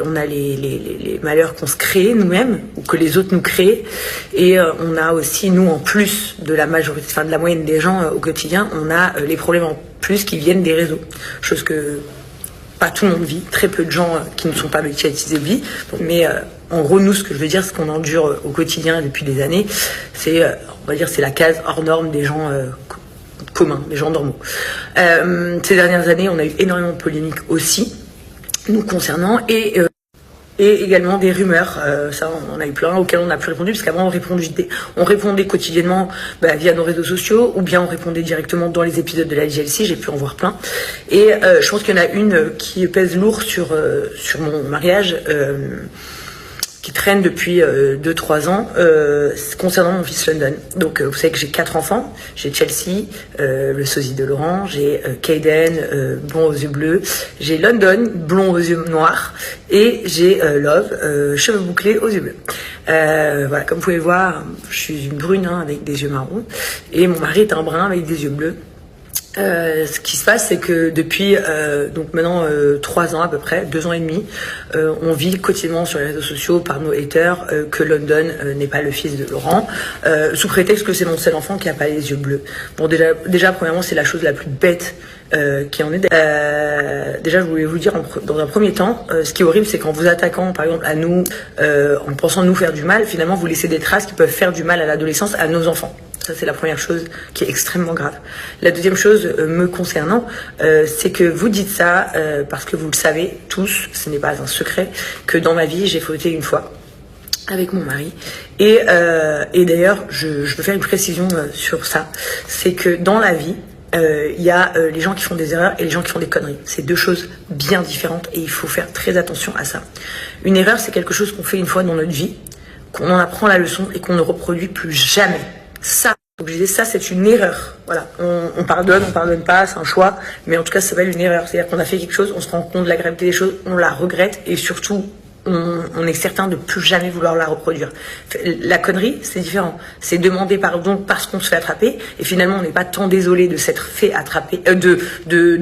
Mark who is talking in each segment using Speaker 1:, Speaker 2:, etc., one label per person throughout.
Speaker 1: on a les malheurs qu'on se crée nous-mêmes ou que les autres nous créent, et on a aussi, nous, en plus de la majorité, enfin de la moyenne des gens au quotidien, on a les problèmes en plus qui viennent des réseaux, chose que pas tout le monde vit, très peu de gens qui ne sont pas médiatisés vivent, mais en gros, nous, ce que je veux dire, ce qu'on endure au quotidien depuis des années, c'est, on va dire, c'est la case hors norme des gens communs, des gens normaux. Ces dernières années, on a eu énormément de polémiques aussi, nous concernant, et également des rumeurs, ça on en a eu plein auxquelles on n'a plus répondu, parce qu'avant on répondait quotidiennement via nos réseaux sociaux, ou bien on répondait directement dans les épisodes de la JLC, j'ai pu en voir plein. Et je pense qu'il y en a une qui pèse lourd sur mon mariage, qui traîne depuis 2-3 ans, concernant mon fils London. Donc vous savez que j'ai 4 enfants, j'ai Chelsea, le sosie de Laurent, j'ai Kaden, blond aux yeux bleus, j'ai London, blond aux yeux noirs, et j'ai Love, cheveux bouclés aux yeux bleus. Voilà, comme vous pouvez voir, je suis une brune avec des yeux marrons, et mon mari est un brun avec des yeux bleus. Ce qui se passe, c'est que depuis donc maintenant 3 ans à peu près, 2 ans et demi, on vit quotidiennement sur les réseaux sociaux par nos haters que London n'est pas le fils de Laurent, sous prétexte que c'est mon seul enfant qui a pas les yeux bleus. Bon, déjà premièrement, c'est la chose la plus bête qui en est. Déjà, je voulais vous dire dans un premier temps, ce qui est horrible, c'est qu'en vous attaquant par exemple à nous, en pensant nous faire du mal, finalement vous laissez des traces qui peuvent faire du mal à l'adolescence, à nos enfants. Ça, c'est la première chose qui est extrêmement grave. La deuxième chose me concernant, c'est que vous dites ça parce que vous le savez tous, ce n'est pas un secret, que dans ma vie, j'ai fauté une fois avec mon mari. Et d'ailleurs, je veux faire une précision sur ça. C'est que dans la vie, il y a les gens qui font des erreurs et les gens qui font des conneries. C'est deux choses bien différentes et il faut faire très attention à ça. Une erreur, c'est quelque chose qu'on fait une fois dans notre vie, qu'on en apprend la leçon et qu'on ne reproduit plus jamais. Ça, donc je disais, ça c'est une erreur. Voilà, on pardonne pas, c'est un choix, mais en tout cas ça s'appelle une erreur. C'est-à-dire qu'on a fait quelque chose, on se rend compte de la gravité des choses, on la regrette et surtout on est certain de plus jamais vouloir la reproduire. La connerie, c'est différent. C'est demander pardon parce qu'on se fait attraper et finalement on n'est pas tant désolé de s'être fait attraper, de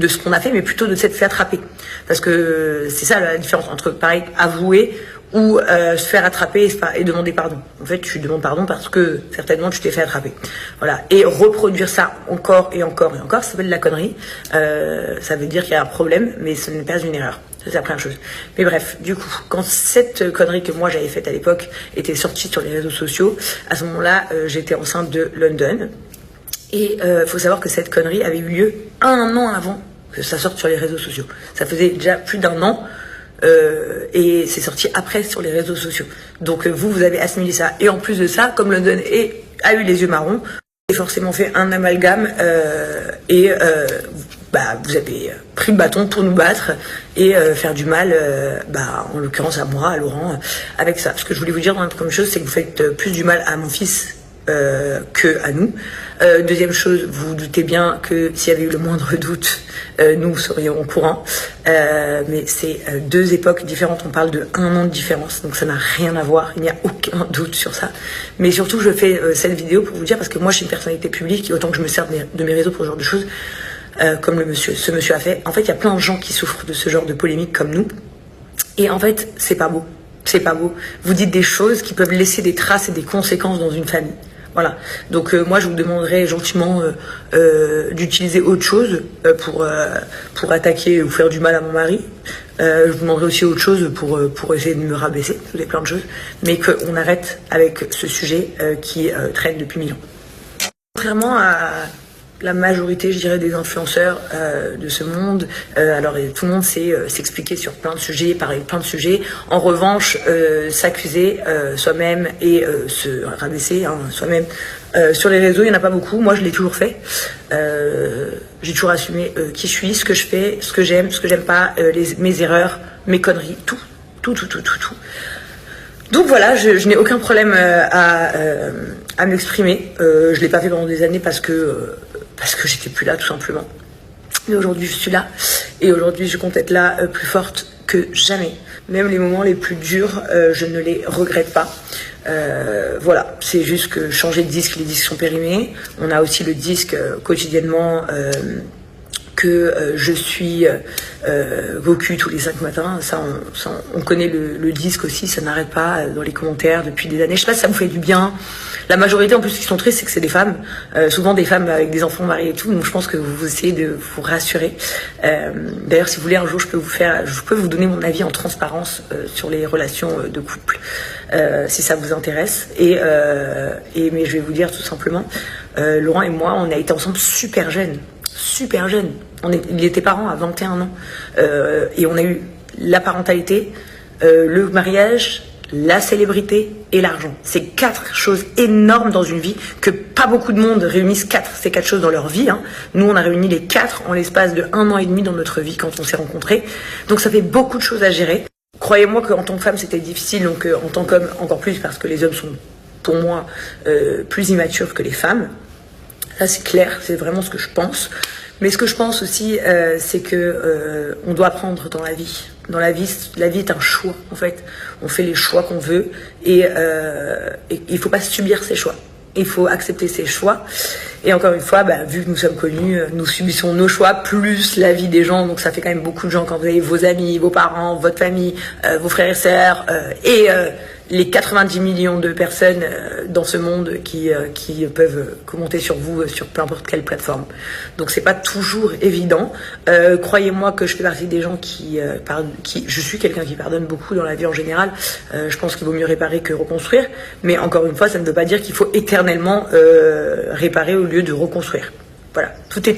Speaker 1: ce qu'on a fait, mais plutôt de s'être fait attraper. Parce que c'est ça la différence entre, pareil, avouer ou se faire attraper et demander pardon. En fait, tu demandes pardon parce que certainement tu t'es fait attraper. Voilà. Et reproduire ça encore et encore et encore, ça s'appelle de la connerie. Ça veut dire qu'il y a un problème, mais ce n'est pas une erreur. C'est la première chose. Mais bref, du coup, quand cette connerie que moi j'avais faite à l'époque était sortie sur les réseaux sociaux, à ce moment-là, j'étais enceinte de London. Et faut savoir que cette connerie avait eu lieu 1 an avant que ça sorte sur les réseaux sociaux. Ça faisait déjà plus d'1 an. Et c'est sorti après sur les réseaux sociaux. Donc vous avez assimilé ça. Et en plus de ça, comme London a eu les yeux marrons, vous avez forcément fait un amalgame vous avez pris le bâton pour nous battre et faire du mal, en l'occurrence à moi, à Laurent, avec ça. Ce que je voulais vous dire dans la première chose, c'est que vous faites plus du mal à mon fils que à nous. Deuxième chose, vous doutez bien que s'il y avait eu le moindre doute, nous serions au courant. Mais c'est 2 époques différentes. On parle de 1 an de différence, donc ça n'a rien à voir. Il n'y a aucun doute sur ça. Mais surtout, je fais cette vidéo pour vous dire, parce que moi, je suis une personnalité publique, et autant que je me sers de mes réseaux pour ce genre de choses, comme ce monsieur a fait. En fait, il y a plein de gens qui souffrent de ce genre de polémique comme nous. Et en fait, c'est pas beau. C'est pas beau. Vous dites des choses qui peuvent laisser des traces et des conséquences dans une famille. Voilà. Donc moi, je vous demanderais gentiment d'utiliser autre chose pour attaquer ou faire du mal à mon mari. Je vous demanderais aussi autre chose pour essayer de me rabaisser. Je vous ai plein de choses. Mais qu'on arrête avec ce sujet qui traîne depuis 1000 ans. Contrairement à la majorité, je dirais, des influenceurs de ce monde. Alors tout le monde sait s'expliquer sur plein de sujets, parler de plein de sujets. En revanche, s'accuser soi-même et se rabaisser soi-même sur les réseaux, il n'y en a pas beaucoup. Moi, je l'ai toujours fait. J'ai toujours assumé qui je suis, ce que je fais, ce que j'aime pas, mes erreurs, mes conneries, tout. Donc voilà, je n'ai aucun problème à m'exprimer. Je l'ai pas fait pendant des années parce que j'étais plus là, tout simplement. Mais aujourd'hui, je suis là. Et aujourd'hui, je compte être là plus forte que jamais. Même les moments les plus durs, je ne les regrette pas. Voilà, c'est juste que changer de disque, les disques sont périmés. On a aussi le disque quotidiennement que je suis cocu tous les 5 matins. Ça, on connaît le disque aussi, ça n'arrête pas dans les commentaires depuis des années. Je sais pas si ça vous fait du bien. La majorité, en plus, qui sont tristes, c'est que c'est des femmes. Souvent des femmes avec des enfants mariés et tout. Donc je pense que vous essayez de vous rassurer. D'ailleurs, si vous voulez, un jour, je peux vous donner mon avis en transparence sur les relations de couple, si ça vous intéresse. Mais je vais vous dire tout simplement, Laurent et moi, on a été ensemble super jeunes. Super jeune. Il était parent à 21 ans. Et on a eu la parentalité, le mariage, la célébrité et l'argent. C'est 4 choses énormes dans une vie que pas beaucoup de monde réunissent ces 4 choses dans leur vie. Hein. Nous, on a réuni les 4 en l'espace de 1 an et demi dans notre vie quand on s'est rencontrés. Donc ça fait beaucoup de choses à gérer. Croyez-moi qu'en tant que femme, c'était difficile. Donc en tant qu'homme, encore plus parce que les hommes sont, pour moi, plus immatures que les femmes. Ça, c'est clair, c'est vraiment ce que je pense. Mais ce que je pense aussi, c'est que on doit apprendre dans la vie. Dans la vie est un choix, en fait. On fait les choix qu'on veut et il faut pas subir ses choix. Il faut accepter ses choix. Et encore une fois, vu que nous sommes connus, nous subissons nos choix plus la vie des gens. Donc ça fait quand même beaucoup de gens quand vous avez vos amis, vos parents, votre famille, vos frères et sœurs les 90 millions de personnes dans ce monde qui peuvent commenter sur vous sur peu importe quelle plateforme. Donc c'est pas toujours évident. Croyez-moi que je fais partie des gens je suis quelqu'un qui pardonne beaucoup dans la vie en général. Je pense qu'il vaut mieux réparer que reconstruire. Mais encore une fois, ça ne veut pas dire qu'il faut éternellement réparer au lieu de reconstruire. Voilà, tout est